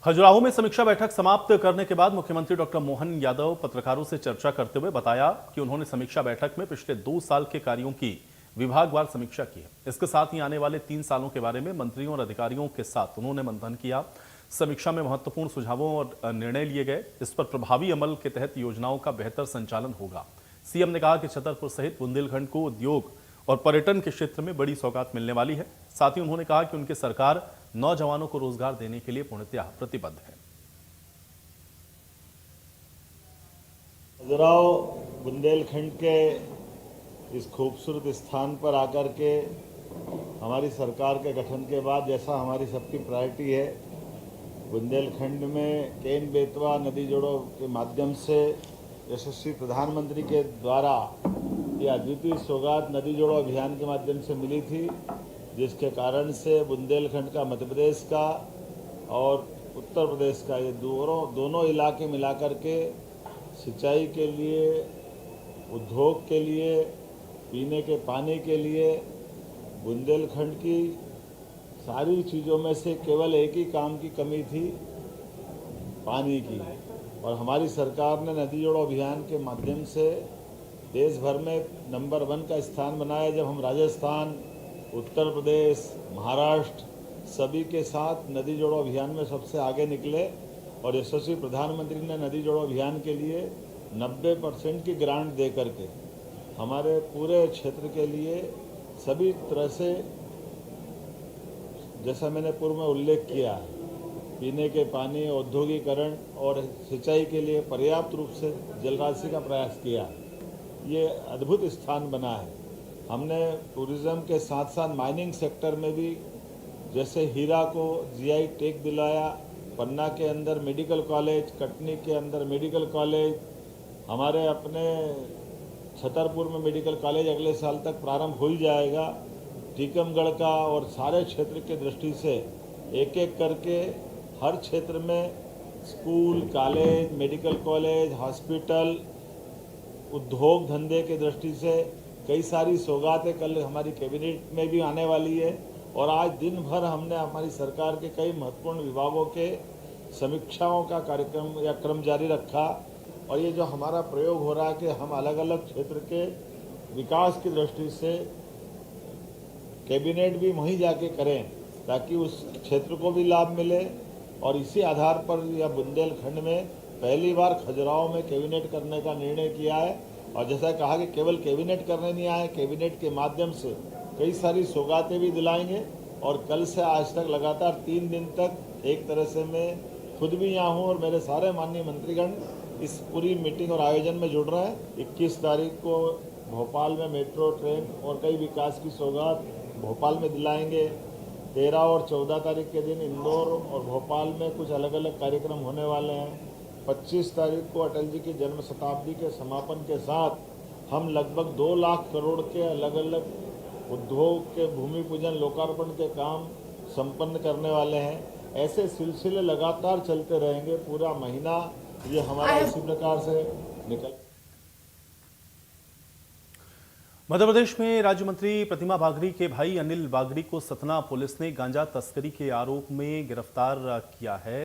खजुराहो में समीक्षा बैठक समाप्त करने के बाद मुख्यमंत्री डॉक्टर मोहन यादव पत्रकारों से चर्चा करते हुए बताया कि उन्होंने समीक्षा बैठक में पिछले 2 साल के कार्यों की विभागवार समीक्षा की है। इसके साथ ही आने वाले 3 सालों के बारे में मंत्रियों और अधिकारियों के साथ उन्होंने मंथन किया। समीक्षा में महत्वपूर्ण सुझावों और निर्णय लिए गए। इस पर प्रभावी अमल के तहत योजनाओं का बेहतर संचालन होगा। सीएम ने कहा कि छतरपुर सहित बुंदेलखंड को उद्योग और पर्यटन के क्षेत्र में बड़ी सौगात मिलने वाली है। साथ ही उन्होंने कहा कि उनकी सरकार नौजवानों को रोजगार देने के लिए पूर्णतः प्रतिबद्ध है। खजुराहो बुंदेलखंड के इस खूबसूरत स्थान पर आकर के हमारी सरकार के गठन के बाद जैसा हमारी सबकी प्रायोरिटी है, बुंदेलखंड में केन बेतवा नदी जोड़ों के माध्यम से यशस्वी प्रधानमंत्री के द्वारा ये अद्वितीय सौगात नदी जोड़ो अभियान के माध्यम से मिली थी, जिसके कारण से बुंदेलखंड का, मध्य प्रदेश का और उत्तर प्रदेश का, ये दोनों इलाके मिलाकर के सिंचाई के लिए, उद्योग के लिए, पीने के पानी के लिए बुंदेलखंड की सारी चीज़ों में से केवल एक ही काम की कमी थी, पानी की। और हमारी सरकार ने नदी जोड़ो अभियान के माध्यम से देश भर में नंबर 1 का स्थान बनाया। जब हम राजस्थान, उत्तर प्रदेश, महाराष्ट्र सभी के साथ नदी जोड़ो अभियान में सबसे आगे निकले और यशस्वी प्रधानमंत्री ने नदी जोड़ो अभियान के लिए 90% की ग्रांट दे करके हमारे पूरे क्षेत्र के लिए सभी तरह से, जैसा मैंने पूर्व में उल्लेख किया, पीने के पानी, औद्योगिकरण और सिंचाई के लिए पर्याप्त रूप से जल राशि का प्रयास किया। ये अद्भुत स्थान बना है। हमने टूरिज्म के साथ साथ माइनिंग सेक्टर में भी, जैसे हीरा को जीआई टैग दिलाया, पन्ना के अंदर मेडिकल कॉलेज, कटनी के अंदर मेडिकल कॉलेज, हमारे अपने छतरपुर में मेडिकल कॉलेज अगले साल तक प्रारंभ हो ही जाएगा। टीकमगढ़ का और सारे क्षेत्र की दृष्टि से एक एक करके हर क्षेत्र में school, college, medical college, hospital, उद्योग धंधे की दृष्टि से कई सारी सौगातें कल हमारी कैबिनेट में भी आने वाली है। और आज दिन भर हमने हमारी सरकार के कई महत्वपूर्ण विभागों के समीक्षाओं का कार्यक्रम या क्रम जारी रखा। और ये जो हमारा प्रयोग हो रहा है कि हम अलग अलग क्षेत्र के विकास की दृष्टि से कैबिनेट भी वहीं जाके करें ताकि उस क्षेत्र को भी लाभ मिले। और इसी आधार पर यह बुंदेलखंड में पहली बार खजुराहो में कैबिनेट करने का निर्णय किया है। और जैसा कहा कि केवल कैबिनेट करने नहीं आए, कैबिनेट के माध्यम से कई सारी सौगातें भी दिलाएंगे। और कल से आज तक लगातार 3 दिन तक एक तरह से मैं खुद भी यहाँ हूँ और मेरे सारे माननीय मंत्रीगण इस पूरी मीटिंग और आयोजन में जुड़ रहे हैं। 21 तारीख को भोपाल में मेट्रो ट्रेन और कई विकास की सौगात भोपाल में दिलाएंगे। 13 और 14 तारीख के दिन इंदौर और भोपाल में कुछ अलग अलग कार्यक्रम होने वाले हैं। 25 तारीख को अटल जी की जन्म शताब्दी के समापन के साथ हम लगभग 2 लाख करोड़ के अलग अलग उद्योग के भूमि पूजन, लोकार्पण के काम संपन्न करने वाले हैं। ऐसे सिलसिले लगातार चलते रहेंगे। पूरा महीना ये हमारा इसी प्रकार से निकल। मध्य प्रदेश में राज्य मंत्री प्रतिमा बागड़ी के भाई अनिल बागड़ी को सतना पुलिस ने गांजा तस्करी के आरोप में गिरफ्तार किया है।